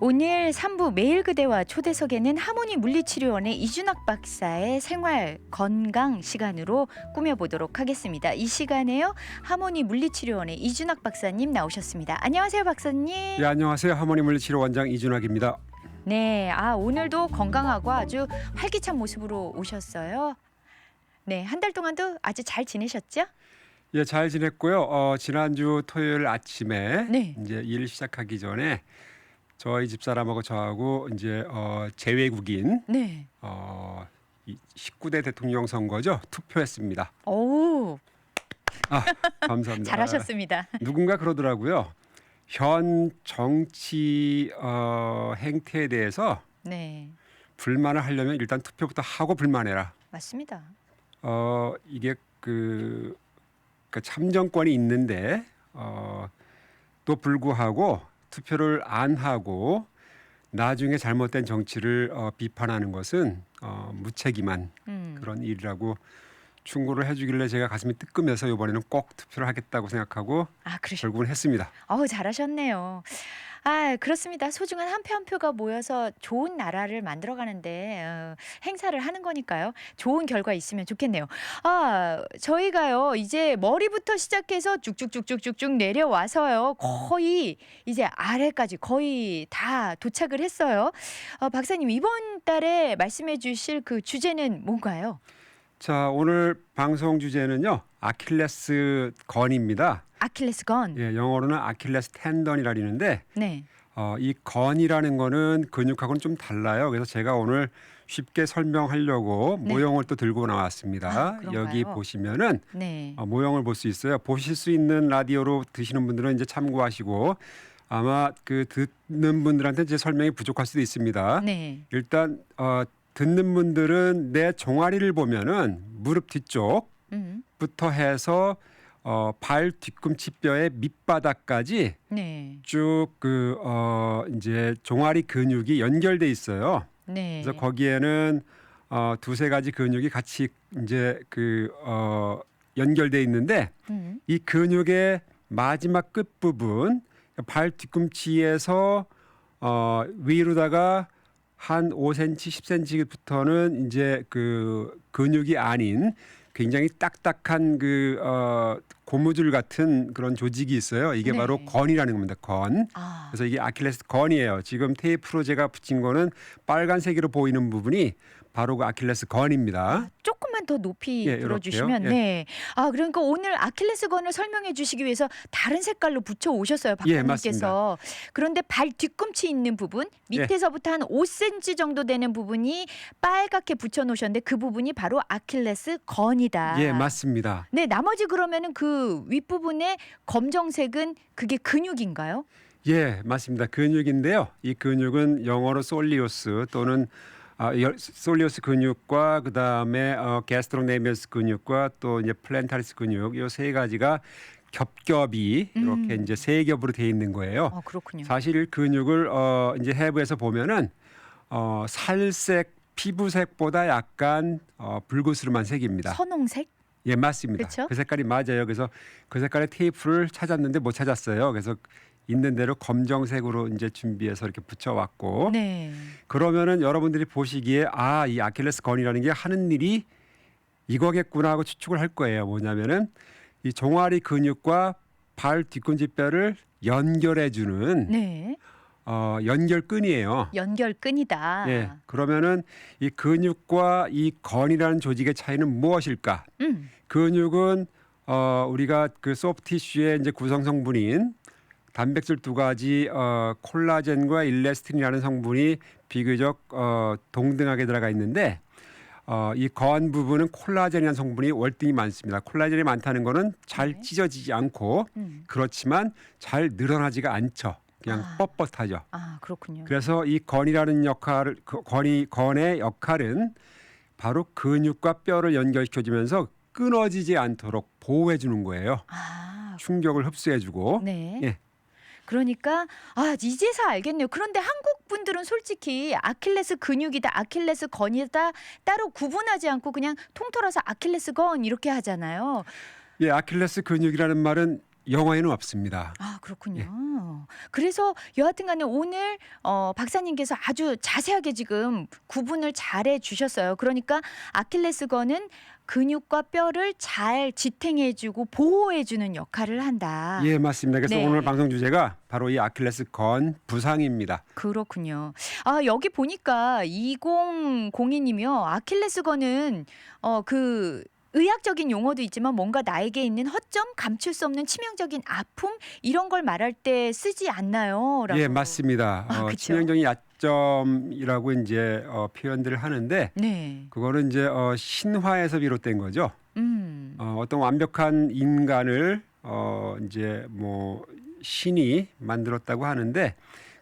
오늘 3부 매일 그대와 초대석에는 하모니 물리치료원의 이준학 박사의 생활 건강 시간으로 꾸며보도록 하겠습니다. 이 시간에요. 하모니 물리치료원의 이준학 박사님 나오셨습니다. 안녕하세요, 박사님. 네, 안녕하세요. 하모니 물리치료 원장 이준학입니다. 네, 오늘도 건강하고 아주 활기찬 모습으로 오셨어요. 네, 한 달 동안도 아주 잘 지내셨죠? 예, 잘 지냈고요. 지난주 토요일 아침에 네. 이제 일 시작하기 전에 저희 집사람하고 저하고 이제 재외국인 네. 19대 대통령 선거죠. 투표했습니다. 오, 감사합니다. 잘하셨습니다. 누군가 그러더라고요. 현 정치 행태에 대해서 네, 불만을 하려면 일단 투표부터 하고 불만해라. 맞습니다. 이게 그 참정권이 있는데 또 불구하고 투표를 안 하고 나중에 잘못된 정치를 비판하는 것은 무책임한 그런 일이라고 충고를 해주길래 제가 가슴이 뜨끔해서 이번에는 꼭 투표를 하겠다고 생각하고 결국은 했습니다. 잘하셨네요. 그렇습니다. 소중한 한 표 한 표가 모여서 좋은 나라를 만들어가는데 행사를 하는 거니까요. 좋은 결과 있으면 좋겠네요. 저희가요 이제 머리부터 시작해서 쭉쭉쭉쭉쭉 내려와서요 거의 이제 아래까지 거의 다 도착을 했어요. 박사님 이번 달에 말씀해주실 그 주제는 뭔가요? 자, 오늘 방송 주제는요 아킬레스 건입니다. 아킬레스 건. 예, 영어로는 아킬레스 텐던이라 그러는데 네. 이 건이라는 거는 근육하고는 좀 달라요. 그래서 제가 오늘 쉽게 설명하려고 네. 모형을 또 들고 나왔습니다. 그런가요? 여기 보시면은 네. 모형을 볼 수 있어요. 보실 수 있는 라디오로 드시는 분들은 이제 참고하시고 아마 그 듣는 분들한테 제 설명이 부족할 수도 있습니다. 네. 일단 듣는 분들은 내 종아리를 보면은 무릎 뒤쪽 음. 부터 해서 발 뒤꿈치 뼈의 밑바닥까지 네. 쭉 이제 종아리 근육이 연결돼 있어요. 네. 그래서 거기에는 두세 가지 근육이 같이 이제 연결돼 있는데 이 근육의 마지막 끝 부분 발 뒤꿈치에서 위로다가 한 5cm, 10cm부터는 이제 그 근육이 아닌 굉장히 딱딱한 고무줄 같은 그런 조직이 있어요. 이게 네. 바로 건이라는 겁니다. 건. 그래서 이게 아킬레스 건이에요. 지금 테이프로 제가 붙인 거는 빨간색으로 보이는 부분이 바로 그 아킬레스 건입니다. 조금만 더 높이 예, 들어주시면 이렇게요. 예. 네. 그러니까 오늘 아킬레스건을 설명해 주시기 위해서 다른 색깔로 붙여 오셨어요, 예, 박사님께서. 그런데 발 뒤꿈치 있는 부분 밑에서부터 한 5cm 정도 되는 부분이 빨갛게 붙여 놓으셨는데 그 부분이 바로 아킬레스건이다. 예, 맞습니다. 네, 나머지 그러면은 그 윗부분의 검정색은 그게 근육인가요? 예, 맞습니다. 근육인데요. 이 근육은 영어로 솔리우스 또는 솔리우스 근육과 그다음에 게스트로네미어스 근육과 또 이제 플랜타리스 근육 이 세 가지가 겹겹이 이렇게 이제 세 겹으로 돼 있는 거예요. 그렇군요. 사실 근육을 이제 해부에서 보면은 살색 피부색보다 약간 붉으스름한 색입니다. 선홍색? 예, 맞습니다. 그쵸? 그 색깔이 맞아요. 그래서 그 색깔의 테이프를 찾았는데 못 찾았어요. 그래서 있는 대로 검정색으로 이제 준비해서 이렇게 붙여왔고 네. 그러면은 여러분들이 보시기에 이 아킬레스 건이라는 게 하는 일이 이거겠구나 하고 추측을 할 거예요. 뭐냐면은 이 종아리 근육과 발 뒤꿈치뼈를 연결해주는 네. 연결끈이에요. 연결끈이다. 예, 그러면은 이 근육과 이 건이라는 조직의 차이는 무엇일까? 근육은 우리가 그 소프티슈의 이제 구성 성분인 단백질 두 가지 콜라겐과 일레스틴이라는 성분이 비교적 동등하게 들어가 있는데 이 건 부분은 콜라겐이라는 성분이 월등히 많습니다. 콜라겐이 많다는 거는 잘 찢어지지 않고 그렇지만 잘 늘어나지가 않죠. 그냥 뻣뻣하죠. 그렇군요. 그래서 이 건이라는 역할을 건의 역할은 바로 근육과 뼈를 연결시켜주면서 끊어지지 않도록 보호해 주는 거예요. 충격을 흡수해주고. 네. 예. 그러니까 이제서 알겠네요. 그런데 한국 분들은 솔직히 아킬레스 근육이다, 아킬레스 건이다 따로 구분하지 않고 그냥 통틀어서 아킬레스 건 이렇게 하잖아요. 예, 아킬레스 근육이라는 말은 영어에는 없습니다. 그렇군요. 예. 그래서 여하튼간에 오늘 박사님께서 아주 자세하게 지금 구분을 잘해 주셨어요. 그러니까 아킬레스건은 근육과 뼈를 잘 지탱해주고 보호해주는 역할을 한다. 예, 맞습니다. 그래서 네. 오늘 방송 주제가 바로 이 아킬레스 건 부상입니다. 그렇군요. 여기 보니까 2002님이요. 아킬레스건은 그 의학적인 용어도 있지만 뭔가 나에게 있는 허점, 감출 수 없는 치명적인 아픔 이런 걸 말할 때 쓰지 않나요? 라고. 예, 맞습니다. 그쵸. 치명적인 약점이라고 이제 표현들을 하는데 네. 그거는 이제 신화에서 비롯된 거죠. 어떤 완벽한 인간을 이제 뭐 신이 만들었다고 하는데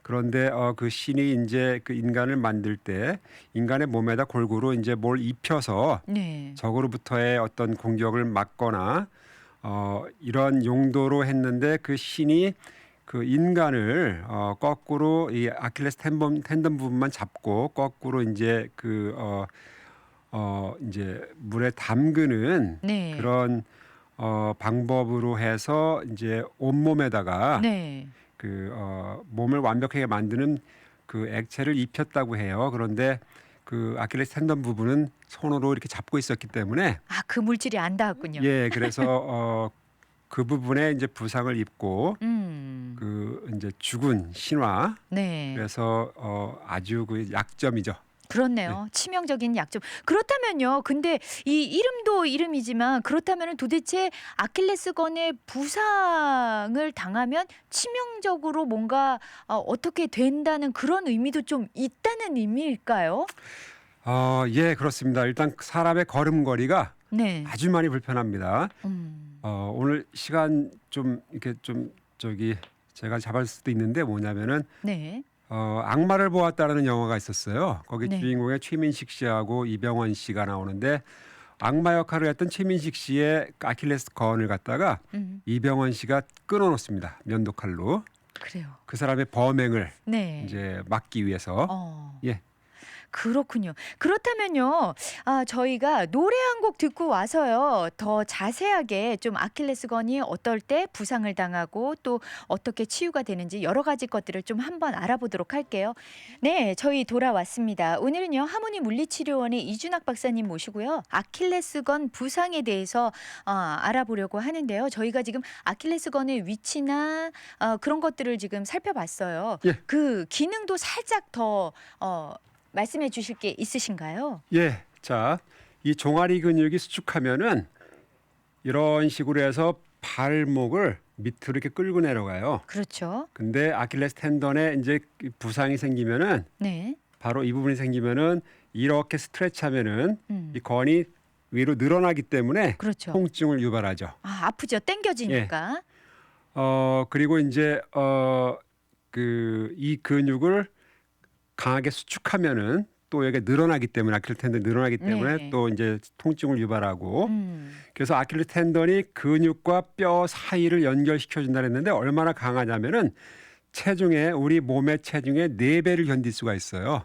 그런데 그 신이 이제 그 인간을 만들 때 인간의 몸에다 골고루 이제 뭘 입혀서 네. 적으로부터의 어떤 공격을 막거나 이런 용도로 했는데 그 신이 그 인간을 거꾸로 이 아킬레스 텐던 부분만 잡고 거꾸로 이제 이제 물에 담그는 네. 그런 방법으로 해서 이제 온몸에다가 네. 몸을 완벽하게 만드는 그 액체를 입혔다고 해요. 그런데 그 아킬레스 텐던 부분은 손으로 이렇게 잡고 있었기 때문에 그 물질이 안 닿았군요. 예, 그래서 그 부분에 이제 부상을 입고 그 이제 죽은 신화. 네. 그래서 아주 그 약점이죠. 그렇네요. 치명적인 약점. 그렇다면요. 근데 이 이름도 이름이지만 그렇다면 도대체 아킬레스건의 부상을 당하면 치명적으로 뭔가 어떻게 된다는 그런 의미도 좀 있다는 의미일까요? 예, 그렇습니다. 일단 사람의 걸음걸이가 네. 아주 많이 불편합니다. 오늘 시간 좀 이렇게 좀 제가 잡을 수도 있는데 뭐냐면은 네. 악마를 보았다라는 영화가 있었어요. 거기 네. 주인공의 최민식 씨하고 이병헌 씨가 나오는데 악마 역할을 했던 최민식 씨의 아킬레스건을 갖다가 이병헌 씨가 끊어놓습니다. 면도칼로. 그래요. 그 사람의 범행을 네. 이제 막기 위해서. 예. 그렇군요. 그렇다면요. 저희가 노래 한 곡 듣고 와서요. 더 자세하게 좀 아킬레스건이 어떨 때 부상을 당하고 또 어떻게 치유가 되는지 여러 가지 것들을 좀 한번 알아보도록 할게요. 네, 저희 돌아왔습니다. 오늘은요. 하모니 물리치료원의 이준학 박사님 모시고요. 아킬레스건 부상에 대해서 알아보려고 하는데요. 저희가 지금 아킬레스건의 위치나 그런 것들을 지금 살펴봤어요. 예. 그 기능도 살짝 더 말씀해 주실 게 있으신가요? 예. 자, 이 종아리 근육이 수축하면은 이런 식으로 해서 발목을 밑으로 이렇게 끌고 내려가요. 그렇죠. 근데 아킬레스 텐던에 이제 부상이 생기면은 네. 바로 이 부분이 생기면은 이렇게 스트레치하면은 이 음. 건이 위로 늘어나기 때문에 그렇죠. 통증을 유발하죠. 아프죠. 땡겨지니까. 그리고 이제 이 근육을 강하게 수축하면은 또 여기가 늘어나기 때문에 아킬레스 텐던이 늘어나기 때문에 네. 또 이제 통증을 유발하고 음. 그래서 아킬레스 텐던이 근육과 뼈 사이를 연결시켜 준다 했는데 얼마나 강하냐면은 우리 몸의 체중의 4배를 견딜 수가 있어요.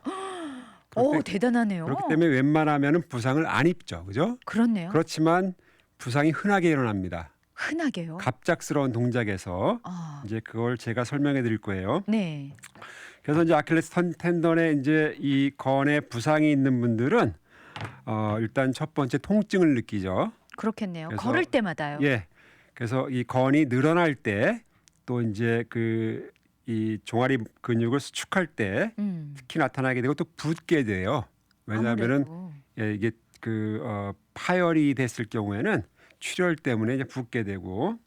대단하네요. 그렇기 때문에 웬만하면은 부상을 안 입죠. 그죠? 그렇네요. 그렇지만 부상이 흔하게 일어납니다. 흔하게요. 갑작스러운 동작에서 이제 그걸 제가 설명해 드릴 거예요. 네. 그래서 이제 아킬레스 텐던에 이제 이 건에 부상이 있는 분들은 일단 첫 번째 통증을 느끼죠. 그렇겠네요. 그래서- 걸을 때마다요. 예. 그래서 이 건이 늘어날 때 또 이제 이 종아리 근육을 수축할 때 특히 나타나게 되고 또 붓게 돼요. 왜냐하면은 아무래도. 이게 파열이 됐을 경우에는 출혈 때문에 이제 붓게 되고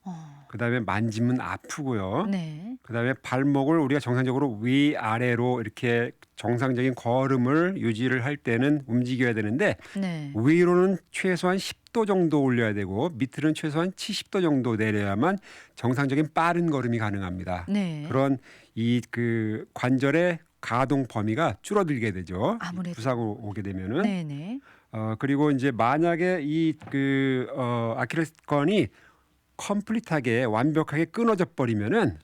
그다음에 만지면 아프고요. 네. 그다음에 발목을 우리가 정상적으로 위아래로 이렇게 정상적인 걸음을 유지를 할 때는 움직여야 되는데 네. 위로는 최소한 10도 정도 올려야 되고 밑으로는 최소한 70도 정도 내려야만 정상적인 빠른 걸음이 가능합니다. 네. 그런 그 관절의 가동 범위가 줄어들게 되죠. 아무래도. 부상 오게 되면은. 네네. 그리고 이제 만약에 아킬레스건이 컴플릿하게 완벽하게 끊어져 버리면은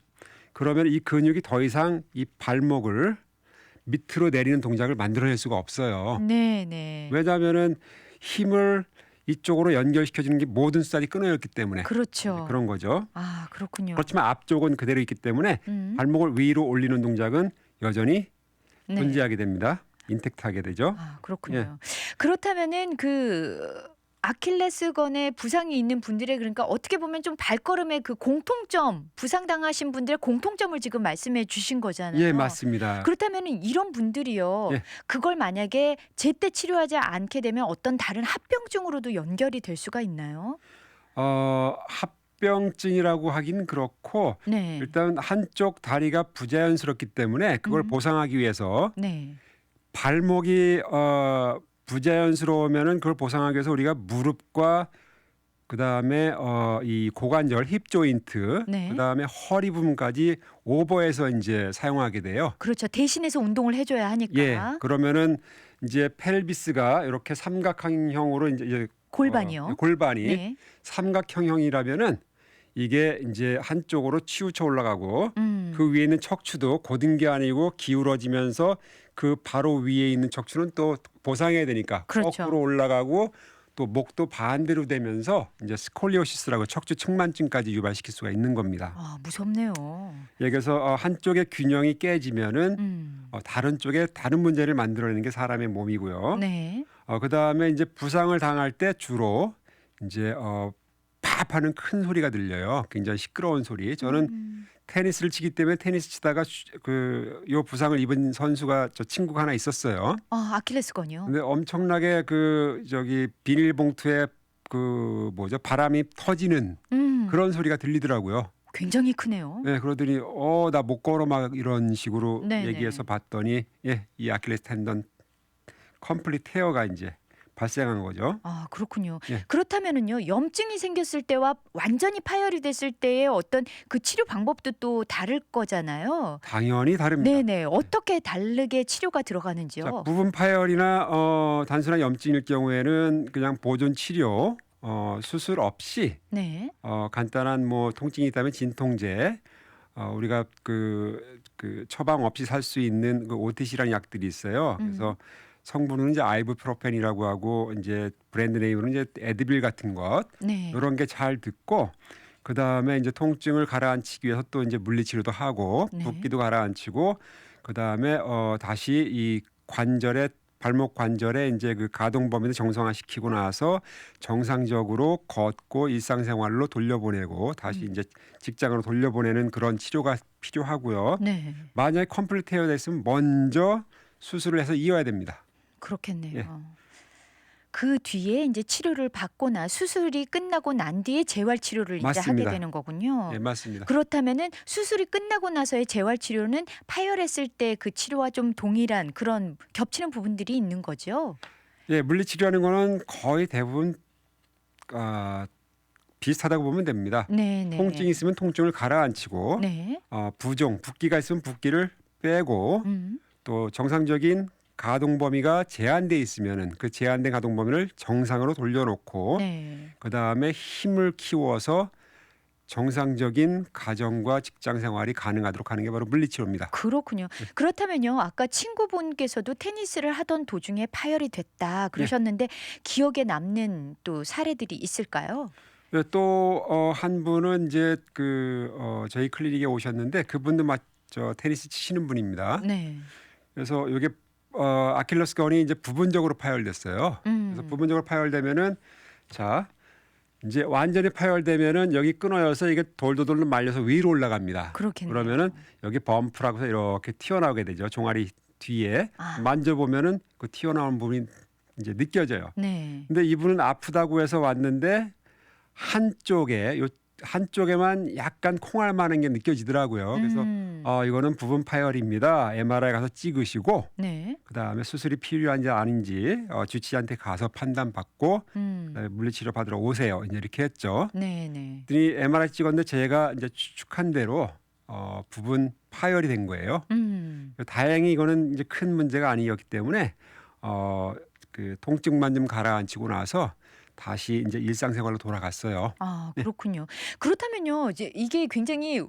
그러면 이 근육이 더 이상 이 발목을 밑으로 내리는 동작을 만들어낼 수가 없어요. 네네. 왜냐하면은 힘을 이쪽으로 연결시켜주는 게 모든 수달이 끊어졌기 때문에 그렇죠. 그런 거죠. 아, 그렇군요. 그렇지만 앞쪽은 그대로 있기 때문에 음. 발목을 위로 올리는 동작은 여전히 네. 존재하게 됩니다. 인택트하게 되죠. 아, 그렇군요. 그렇다면은 그 아킬레스건에 부상이 있는 분들의 그러니까 어떻게 보면 좀 발걸음의 그 공통점, 부상당하신 분들의 공통점을 지금 말씀해 주신 거잖아요. 예, 맞습니다. 그렇다면은 이런 분들이요. 예. 그걸 만약에 제때 치료하지 않게 되면 어떤 다른 합병증으로도 연결이 될 수가 있나요? 합병증이라고 하긴 그렇고 네. 일단 한쪽 다리가 부자연스럽기 때문에 그걸 보상하기 위해서 네. 발목이 부자연스러우면은 그걸 보상하기 위해서 우리가 무릎과 그다음에 이 고관절 힙 조인트 네. 그다음에 허리 부분까지 오버해서 이제 사용하게 돼요. 그렇죠. 대신해서 운동을 해줘야 하니까. 예. 그러면은 이제 펠비스가 이렇게 삼각형으로 이제 골반이요. 골반이 네. 삼각형이라면은 이게 이제 한쪽으로 치우쳐 올라가고 그 위에 있는 척추도 고든 게 아니고 기울어지면서 그 바로 위에 있는 척추는 또 보상해야 되니까 그렇죠. 거꾸로 올라가고 또 목도 반대로 되면서 이제 스콜리오시스라고 척추 측만증까지 유발시킬 수가 있는 겁니다. 아, 무섭네요. 예, 그래서 한쪽의 균형이 깨지면은 다른 쪽에 다른 문제를 만들어내는 게 사람의 몸이고요. 네. 그다음에 이제 부상을 당할 때 주로 이제 팝 하는 큰 소리가 들려요. 굉장히 시끄러운 소리. 저는 테니스를 치기 때문에 테니스 치다가 요 부상을 입은 선수가 저 친구가 하나 있었어요. 아, 아킬레스건이요. 근데 엄청나게 비닐봉투에 바람이 터지는 그런 소리가 들리더라고요. 굉장히 크네요. 네, 그러더니 나 못 걸어 막 이런 식으로 네네. 얘기해서 봤더니 이 아킬레스 텐던 컴플리트 테어가 이제 발생한 거죠. 아, 그렇군요. 예. 그렇다면은요, 염증이 생겼을 때와 완전히 파열이 됐을 때의 어떤 그 치료 방법도 또 다를 거잖아요. 당연히 다릅니다. 네네. 어떻게 다르게 치료가 들어가는지요? 자, 부분 파열이나 단순한 염증일 경우에는 그냥 보존 치료, 수술 없이 네. 간단한 뭐 통증이 있다면 진통제, 우리가 그 처방 없이 살 수 있는 그 OTC라는 약들이 있어요. 그래서 성분은 이제 아이부프로펜이라고 하고 이제 브랜드 네임으로는 이제 에드빌 같은 것 네. 이런 게 잘 듣고 그 다음에 이제 통증을 가라앉히기 위해서 또 이제 물리치료도 하고 네. 붓기도 가라앉히고 그 다음에 다시 이 관절에 발목 관절에 이제 그 가동 범위를 정상화시키고 나서 정상적으로 걷고 일상생활로 돌려보내고 다시 이제 직장으로 돌려보내는 그런 치료가 필요하고요. 네. 만약에 컴플리트 헤어 됐으면 먼저 수술을 해서 이어야 됩니다. 그렇겠네요. 예. 그 뒤에 이제 치료를 받거나 수술이 끝나고 난 뒤에 재활 치료를 이제 하게 맞습니다. 되는 거군요. 예, 맞습니다. 그렇다면은 수술이 끝나고 나서의 재활 치료는 파열했을 때 그 치료와 좀 동일한 그런 겹치는 부분들이 있는 거죠. 예, 물리치료하는 거는 거의 대부분 비슷하다고 보면 됩니다. 네네. 통증이 있으면 통증을 가라앉히고 네. 붓기가 있으면 붓기를 빼고 또 정상적인 가동 범위가 제한돼 있으면은 그 제한된 가동 범위를 정상으로 돌려놓고 네. 그 다음에 힘을 키워서 정상적인 가정과 직장 생활이 가능하도록 하는 게 바로 물리치료입니다. 그렇군요. 그렇다면요, 아까 친구분께서도 테니스를 하던 도중에 파열이 됐다 그러셨는데 기억에 남는 또 사례들이 있을까요? 또 한 분은 이제 저희 클리닉에 오셨는데 그분도 테니스 치시는 분입니다. 네. 그래서 이게 아킬레스건이 이제 부분적으로 파열됐어요. 그래서 부분적으로 파열되면은 자 이제 완전히 파열되면은 여기 끊어져서 이게 돌돌돌 말려서 위로 올라갑니다. 그렇겠네요. 그러면은 여기 범프라고 해서 이렇게 튀어나오게 되죠. 종아리 뒤에 만져보면은 그 튀어나온 부분이 이제 느껴져요. 네. 근데 이분은 아프다고 해서 왔는데 한쪽에만 약간 콩알만한 게 느껴지더라고요. 그래서 이거는 부분 파열입니다. MRI 가서 찍으시고 네. 그다음에 수술이 필요한지 아닌지 주치의한테 가서 판단받고 그다음에 물리치료 받으러 오세요. 이제 이렇게 했죠. 네네. 그랬더니 MRI 찍었는데 제가 이제 추측한 대로 부분 파열이 된 거예요. 다행히 이거는 이제 큰 문제가 아니었기 때문에 그 통증만 좀 가라앉히고 나서 다시 이제 일상생활로 돌아갔어요. 아, 그렇군요. 그렇다면요, 이제 이게 굉장히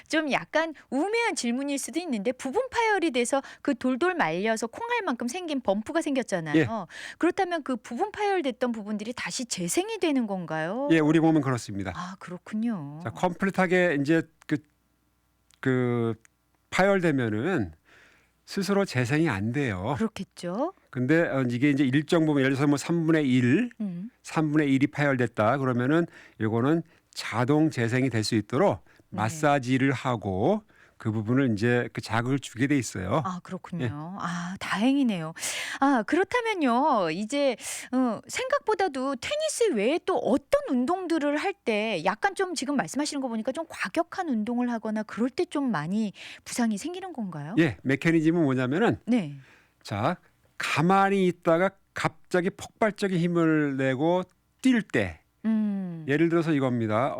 좀 약간 우매한 질문일 수도 있는데 부분 파열이 돼서 그 돌돌 말려서 콩알만큼 생긴 범프가 생겼잖아요. 예. 그렇다면 그 부분 파열됐던 부분들이 다시 재생이 되는 건가요? 예, 우리 몸은 그렇습니다. 아, 그렇군요. 자, 컴플릿하게 이제 그 파열되면은 스스로 재생이 안 돼요. 그렇겠죠. 근데 이게 이제 일정 부분 예를 들어서 뭐 3분의 1, 음. 3분의 1이 파열됐다 그러면은 요거는 자동 재생이 될 수 있도록 네. 마사지를 하고 그 부분을 이제 그 자극을 주게 돼 있어요. 아, 예. 그렇군요. 아, 다행이네요. 아, 그렇다면요. 이제 생각보다도 테니스 외에 또 어떤 운동들을 할 때 약간 좀 지금 말씀하시는 거 보니까 좀 과격한 운동을 하거나 그럴 때 좀 많이 부상이 생기는 건가요? 예, 메커니즘은 뭐냐면은 네. 자, 가만히 있다가 갑자기 폭발적인 힘을 내고 뛸 때 음. 예를 들어서 이겁니다.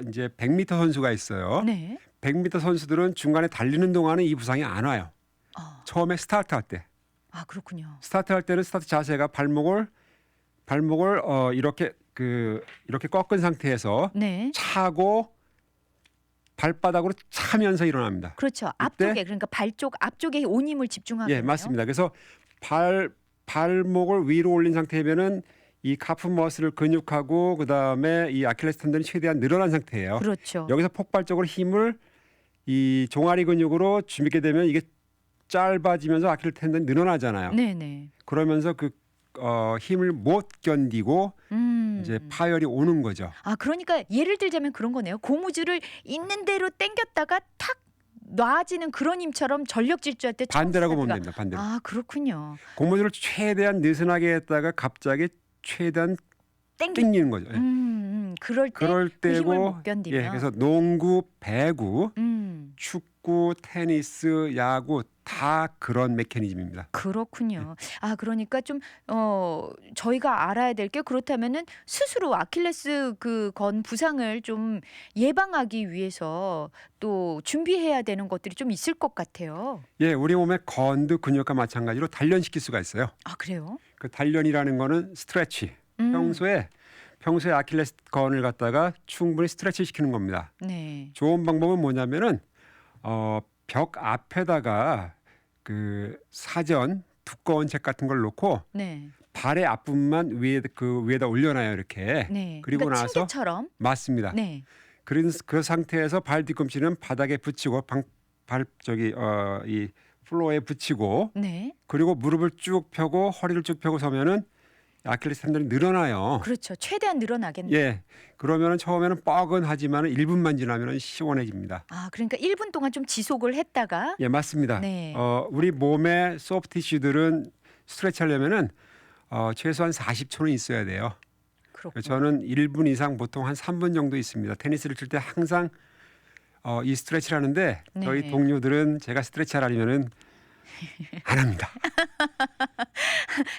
이제 100m 선수가 있어요. 네. 100m 선수들은 중간에 달리는 동안은 이 부상이 안 와요. 아. 처음에 스타트 할 때. 아, 그렇군요. 스타트 할 때는 스타트 자세가 발목을 이렇게 꺾은 상태에서 네. 차고 발바닥으로 차면서 일어납니다. 그렇죠. 이때 앞쪽에 그러니까 발 쪽 앞쪽에 온 힘을 집중하겠네요. 예, 맞습니다. 그래서 발목을 위로 올린 상태면은 이 카프 머슬 근육하고 그다음에 이 아킬레스 텐던이 최대한 늘어난 상태예요. 그렇죠. 여기서 폭발적으로 힘을 이 종아리 근육으로 주게 되면 이게 짧아지면서 아킬레스 텐던이 늘어나잖아요. 네네. 그러면서 힘을 못 견디고 이제 파열이 오는 거죠. 아, 그러니까 예를 들자면 그런 거네요. 고무줄을 있는 대로 당겼다가 탁 놔지는 그런 힘처럼 전력 질주할 때 처음 반대라고 보면 스타트가. 됩니다. 반대로. 아, 그렇군요. 고무줄을 최대한 느슨하게 했다가 갑자기 최대한 당기는 거죠. 예. 그럴 때 그럴 그 힘을 때고 못 견디면. 예, 그래서 농구, 배구, 축구, 테니스, 야구 다 그런 메커니즘입니다. 그렇군요. 아, 그러니까 좀 저희가 알아야 될 게 그렇다면은 스스로 아킬레스 건 부상을 좀 예방하기 위해서 또 준비해야 되는 것들이 좀 있을 것 같아요. 예, 우리 몸의 건드 근육과 마찬가지로 단련시킬 수가 있어요. 아, 그래요? 그 단련이라는 거는 스트레치. 음. 평소에 아킬레스 건을 갖다가 충분히 스트레치 시키는 겁니다. 네. 좋은 방법은 뭐냐면은 벽 앞에다가 그 사전 두꺼운 책 같은 걸 놓고 네. 발의 앞부분만 위에다 올려놔요 이렇게. 네. 그리고 그러니까 나서 침대처럼. 맞습니다. 네. 그 상태에서 발 뒤꿈치는 바닥에 붙이고 이 플로어에 붙이고 네. 그리고 무릎을 쭉 펴고 허리를 쭉 펴고 서면은 아킬레스 텐던이 늘어나요. 그렇죠. 최대한 늘어나겠네요. 예. 그러면은 처음에는 뻐근하지만 1분만 지나면은 시원해집니다. 아, 그러니까 1분 동안 좀 지속을 했다가. 예, 맞습니다. 네. 우리 몸의 소프트 티슈들은 스트레치 하려면은 최소한 40초는 있어야 돼요. 그렇군요. 저는 1분 이상 보통 한 3분 정도 있습니다. 테니스를 칠 때 항상 이 스트레치를 하는데 네. 저희 동료들은 제가 스트레치 하려면은 안 합니다.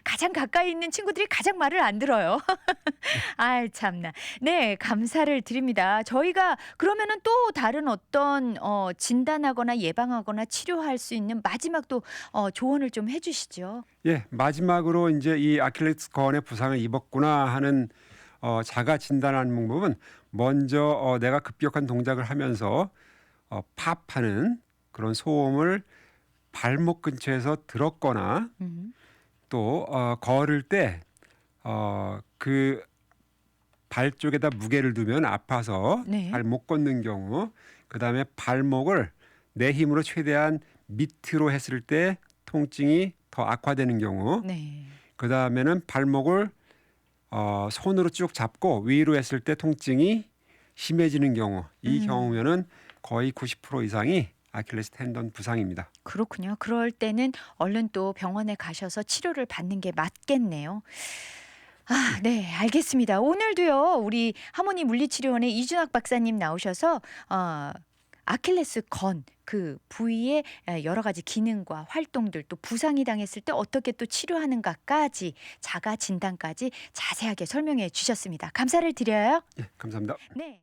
가장 가까이 있는 친구들이 가장 말을 안 들어요. 아, 참나. 네, 감사를 드립니다. 저희가 그러면은 또 다른 어떤 진단하거나 예방하거나 치료할 수 있는 마지막 또 조언을 좀 해주시죠. 예, 마지막으로 이제 이 아킬레스건의 부상을 입었구나 하는 자가 진단하는 방법은 먼저 내가 급격한 동작을 하면서 팝하는 그런 소음을 발목 근처에서 들었거나 또 걸을 때 그 발 쪽에다 무게를 두면 아파서 네. 잘 못 걷는 경우, 그다음에 발목을 내 힘으로 최대한 밑으로 했을 때 통증이 더 악화되는 경우, 네. 그다음에는 발목을 손으로 쭉 잡고 위로 했을 때 통증이 심해지는 경우, 이 경우면은 거의 90% 이상이 아킬레스 텐던 부상입니다. 그렇군요. 그럴 때는 얼른 또 병원에 가셔서 치료를 받는 게 맞겠네요. 아, 네, 알겠습니다. 오늘도요, 우리 하모니 물리치료원의 이준학 박사님 나오셔서 아킬레스 건 그 부위의 여러 가지 기능과 활동들, 또 부상이 당했을 때 어떻게 또 치료하는가까지 자가 진단까지 자세하게 설명해 주셨습니다. 감사를 드려요. 예, 감사합니다. 네.